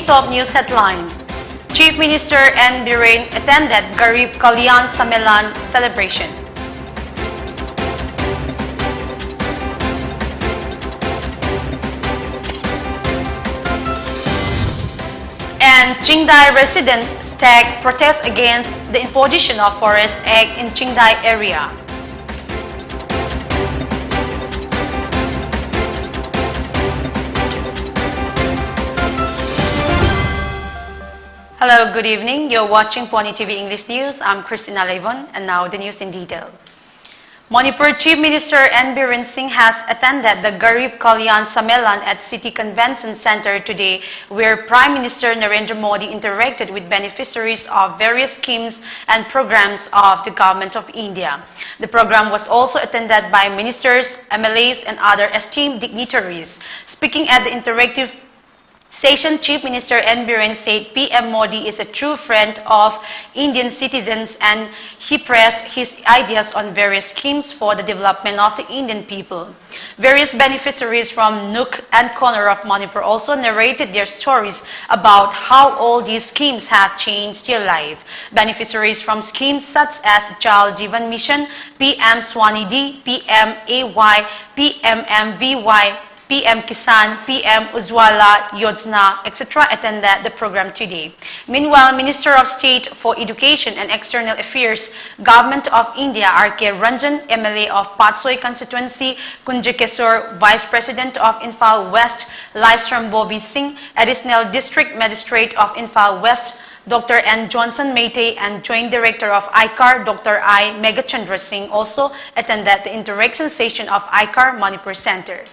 Today's top news headlines. Chief Minister N. Biren attended Garib Kalyan Sammelan celebration. And Qingdai residents stag protest against the imposition of Forest Act in Qingdai area. Hello, good evening. You're watching Pony TV English News. I'm Christina, and now the news in detail. Manipur Chief Minister N. Biren Singh has attended the Garib Kalyan Sammelan at City Convention Center today, where Prime Minister Narendra Modi interacted with beneficiaries of various schemes and programs of the Government of India. The program was also attended by ministers, MLAs, and other esteemed dignitaries. Speaking at the interactive session, Chief Minister N. Biren said PM Modi is a true friend of Indian citizens, and he pressed his ideas on various schemes for the development of the Indian people. Various beneficiaries from nook and corner of Manipur also narrated their stories about how all these schemes have changed their life. Beneficiaries from schemes such as Jal Jeevan Mission, PM Swanidhi, PM AY, PMMVY, PM Kisan, PM Ujwala Yojana, etc. attended the program today. Meanwhile, Minister of State for Education and External Affairs, Government of India, R.K. Ranjan, MLA of Patsoy Constituency, Kunjakesur, Vice President of Infal West, Lysram Bobby Singh, Additional District Magistrate of Infal West, Dr. N. Johnson Meitei, and Joint Director of ICAR, Dr. I. Megachandra Singh, also attended the interaction session of ICAR Manipur Center.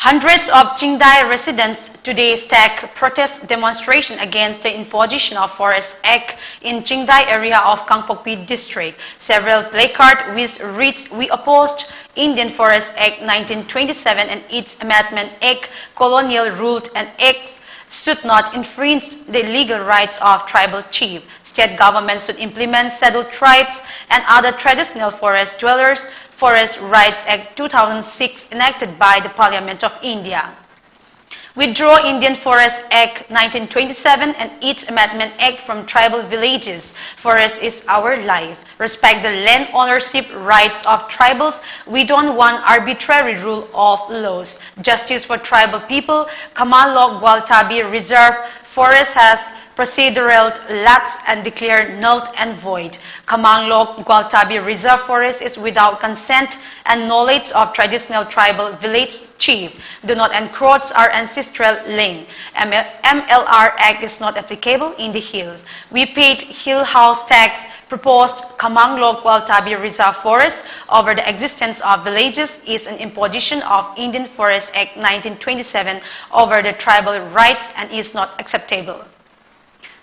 Hundreds of Qingdai residents today staged protest demonstration against the imposition of Forest Act in Qingdai area of Kangpokpi district. Several placards which reads, "We opposed Indian Forest Act 1927 and its Amendment Act, colonial ruled and acts should not infringe the legal rights of tribal chief. State government should implement settled tribes and other traditional forest dwellers Forest Rights Act 2006 enacted by the Parliament of India. Withdraw Indian Forest Act 1927 and its Amendment Act from tribal villages. Forest is our life. Respect the land ownership rights of tribals. We don't want arbitrary rule of laws. Justice for tribal people. Kamalok Gwaltabi Reserve Forest has procedural lapse and declared null and void. Kamanglok Gwaltabi Reserve Forest is without consent and knowledge of traditional tribal village chief. Do not encroach our ancestral land. MLR Act is not applicable in the hills. We paid hill house tax. Proposed Kamanglok Gwaltabi Reserve Forest over the existence of villages is an imposition of Indian Forest Act 1927 over the tribal rights and is not acceptable.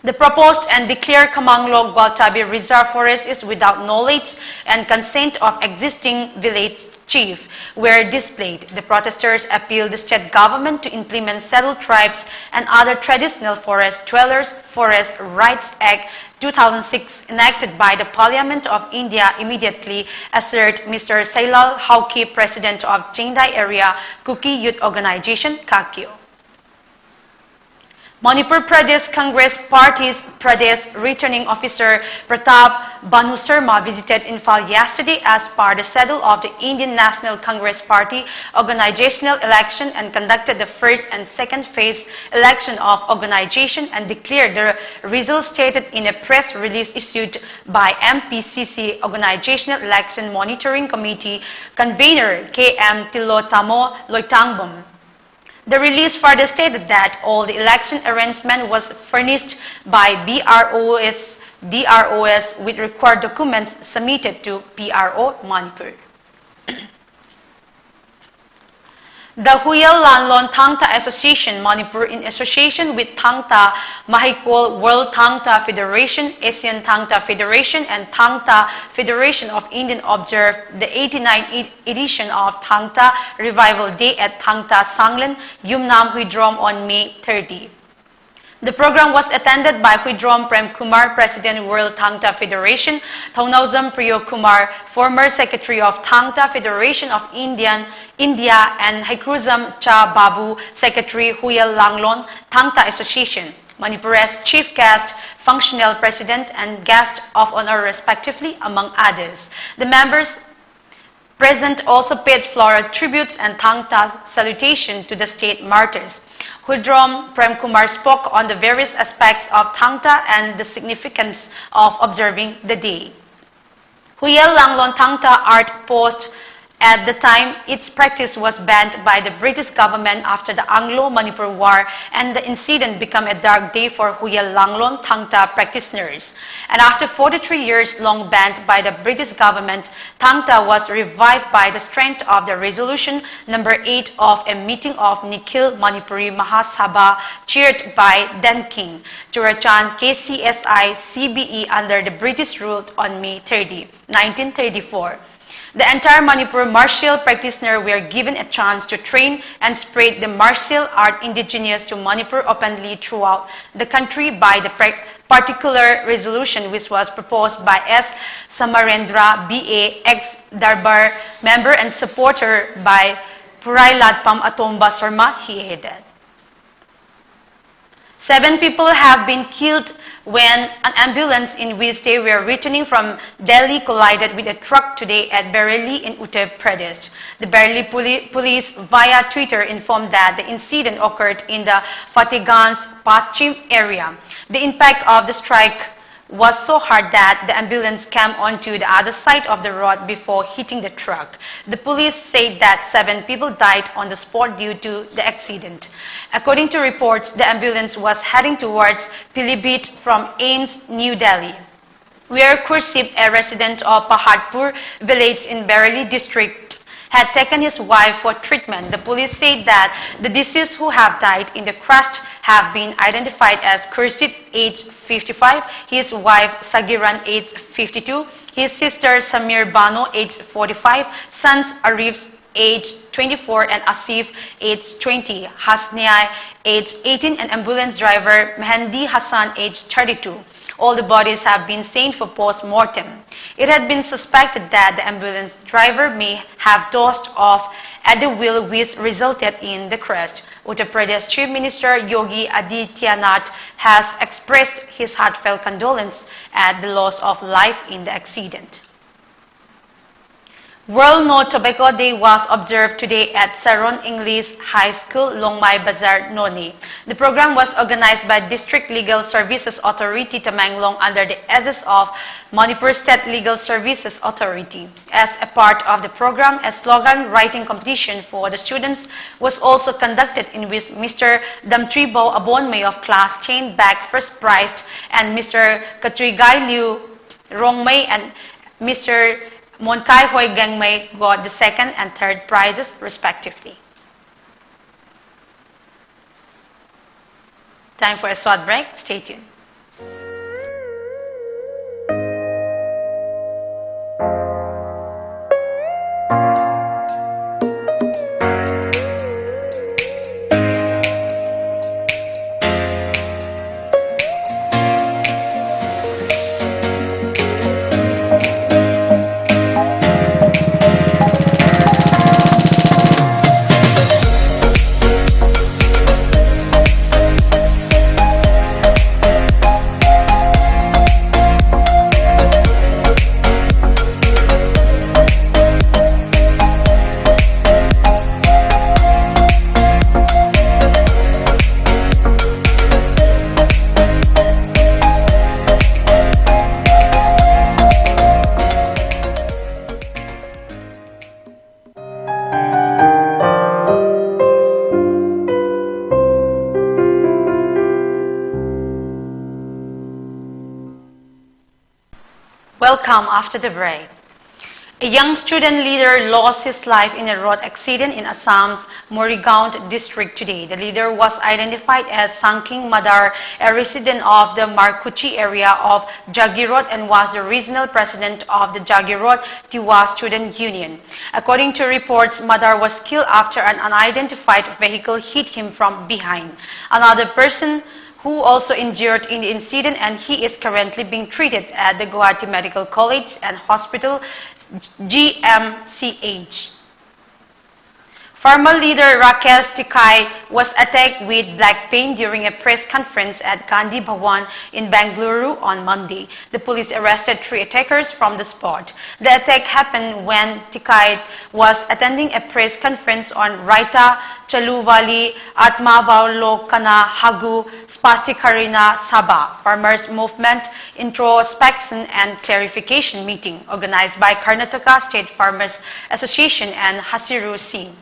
The proposed and declared Kamanglok Gwaltabi Reserve Forest is without knowledge and consent of existing village chief were displayed. The protesters appealed the state government to implement settled tribes and other traditional forest dwellers Forest Rights Act 2006 enacted by the Parliament of India immediately, assert Mr. Sailal Hauki, President of Qingdai Area Kuki Youth Organization, Kakyo. Manipur Pradesh Congress Party's Pradesh Returning Officer Pratap Banu Sarma visited Infal yesterday as per the schedule of the Indian National Congress Party organizational election and conducted the first and second phase election of organization and declared the results stated in a press release issued by MPCC Organizational Election Monitoring Committee convener KM Tilotamo Loitangbom. The release further stated that all the election arrangement was furnished by DROS with required documents submitted to PRO Manipur. The Huyal Lanlon Thangta Association Manipur, in association with Thangta Mahikol World Thangta Federation, Asian Thangta Federation, and Thangta Federation of Indian, observed the 89th edition of Thangta Revival Day at Thangta Sanglen, Yumnam Huidrom on May 30. The program was attended by Huidrom Prem Kumar, President World Thangta Federation, Thaunauzam Priyo Kumar, former Secretary of Thangta Federation of India, and Haikruzam Cha Babu, Secretary Huyal Langlon, Thangta Association, Manipur's Chief Guest, Functional President, and Guest of Honor respectively, among others. The members present also paid floral tributes and Thangta salutation to the state martyrs. Huidrom Prem Kumar spoke on the various aspects of Thangta and the significance of observing the day. Huyal Langlon Thangta art post. At the time, its practice was banned by the British government after the Anglo-Manipur War, and the incident became a dark day for Huyal Langlon Thangta practitioners. And after 43 years long banned by the British government, Thangta was revived by the strength of the resolution number 8 of a meeting of Nikhil Manipuri Mahasabha chaired by then King Churachan KCSI CBE under the British rule on May 30, 1934. The entire Manipur martial practitioners were given a chance to train and spread the martial art indigenous to Manipur openly throughout the country by the particular resolution which was proposed by S. Samarendra B.A., ex-Darbar member and supporter by Purai Ladpam Atomba Sarma, he added. 7 people have been killed when an ambulance in which they were returning from Delhi collided with a truck today at Bareilly in Uttar Pradesh. The Bareilly police via Twitter informed that the incident occurred in the Fatehganj Paschim area. The impact of the strike was so hard that the ambulance came onto the other side of the road before hitting the truck. The police said that 7 people died on the spot due to the accident. According to reports, the ambulance was heading towards Pilibhit from AIIMS, New Delhi, where Khurshid, a resident of Paharpur village in Bareilly district, had taken his wife for treatment. The police said that the deceased who have died in the crash have been identified as Khurshid, age 55, his wife Sagiran, age 52, his sister Samir Bano, age 45, sons Arif, age 24, and Asif, age 20, Hasniai, age 18, and ambulance driver Mehendi Hassan, age 32. All the bodies have been sent for post-mortem. It had been suspected that the ambulance driver may have dozed off at the wheel, which resulted in the crash. Uttar Pradesh Chief Minister Yogi Adityanath has expressed his heartfelt condolence at the loss of life in the accident. World No Tobacco Day was observed today at Saron English High School, Longmai Bazar, Noni. The program was organized by District Legal Services Authority Tamenglong under the aegis of Manipur State Legal Services Authority. As a part of the program, a slogan writing competition for the students was also conducted in which Mr. Damtribo Abonmei of Class 10 bagged first prize and Mr. Katrigai Liu Rongmei and Mr. Monkai Hoi Gangmei got the second and third prizes respectively. Time for a short break. Stay tuned. Welcome after the break. A young student leader lost his life in a road accident in Assam's Morigaon district today. The leader was identified as Sangking Madar, a resident of the Markuchi area of Jagirot and was the regional president of the Jagirot Tiwa Student Union. According to reports, Madar was killed after an unidentified vehicle hit him from behind. Another person who also injured in the incident, and he is currently being treated at the Guwahati Medical College and Hospital, GMCH. Farmer leader Rakesh Tikait was attacked with black paint during a press conference at Gandhi Bhawan in Bengaluru on Monday. The police arrested 3 attackers from the spot. The attack happened when Tikait was attending a press conference on Raita Chaluvali Atmavalokana Hagu Spastikarina Sabha, Farmers Movement Introspection and Clarification meeting organized by Karnataka State Farmers Association and Hasiru Singh.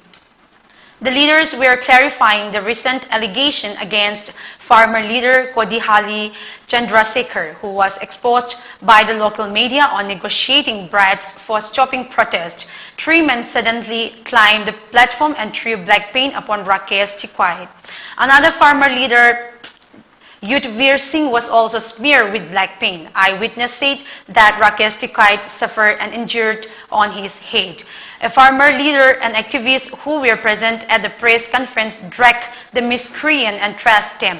The leaders were clarifying the recent allegation against farmer leader Kodihali Chandrasekhar, who was exposed by the local media on negotiating bribes for stopping protests. 3 men suddenly climbed the platform and threw black paint upon Rakesh Tikait. Another farmer leader, Yutvir Singh, was also smeared with black paint. Eyewitness said that Rakesh Tikait suffered an injury on his head. A farmer leader and activists who were present at the press conference dragged the miscreant and thrashed them.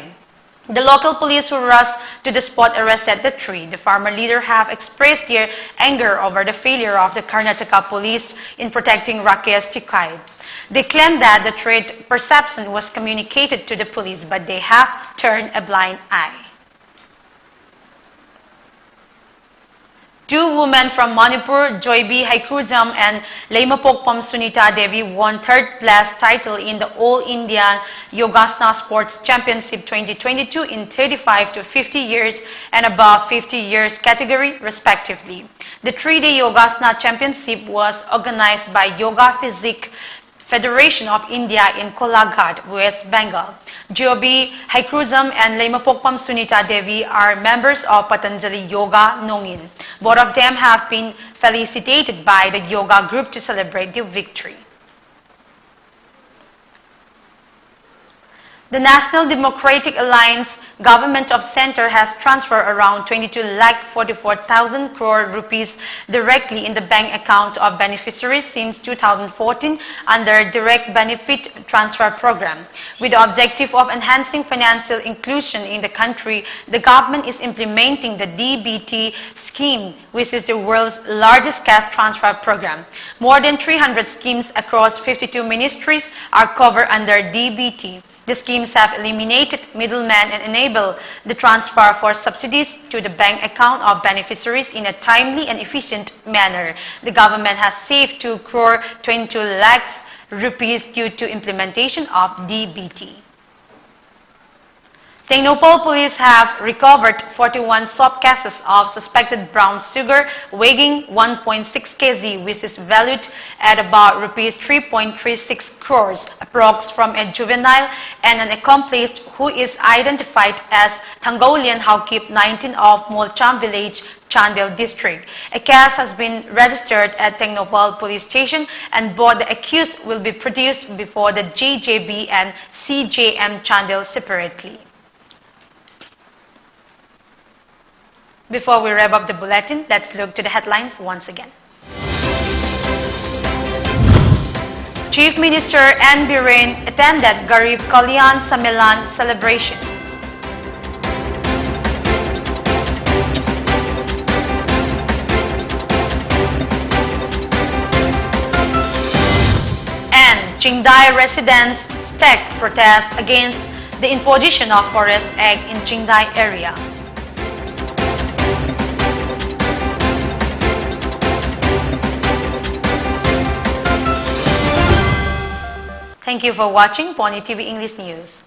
The local police who rushed to the spot arrested the 3. The farmer leader have expressed their anger over the failure of the Karnataka police in protecting Rakesh Tikait. They claim that the threat perception was communicated to the police, but they have turned a blind eye. 2 women from Manipur, Joybi Haikujam and Leimapokpam Sunita Devi, won 3rd place title in the All India Yogasana Sports Championship 2022 in 35 to 50 years and above 50 years category, respectively. The 3-day Yogasana Championship was organized by Yoga Physique Federation of India in Kolaghat, West Bengal. Jobi Haikuzam and Leimapokpam Sunita Devi are members of Patanjali Yoga Nongin. Both of them have been felicitated by the yoga group to celebrate their victory. The National Democratic Alliance government of Centre has transferred around 22,44,000 crore rupees directly in the bank account of beneficiaries since 2014 under Direct Benefit Transfer Program. With the objective of enhancing financial inclusion in the country, the government is implementing the DBT scheme, which is the world's largest cash transfer program. More than 300 schemes across 52 ministries are covered under DBT. The schemes have eliminated middlemen and enable the transfer for subsidies to the bank account of beneficiaries in a timely and efficient manner. The government has saved 2 crore 22 lakhs rupees due to implementation of DBT. Tecnopole police have recovered 41 soap cases of suspected brown sugar weighing 1.6 kg, which is valued at about rupees 3.36 crores, approx from a juvenile and an accomplice who is identified as Thangolian Haukip 19 of Molcham village, Chandel district. A case has been registered at Tecnopole police station and both the accused will be produced before the JJB and CJM Chandel separately. Before we wrap up the bulletin, let's look to the headlines once again. Chief Minister N. Biren attended Garib Kalyan Sammelan celebration. And Qingdai residents stake protest against the imposition of Forest Act in Qingdai area. Thank you for watching Pony TV English News.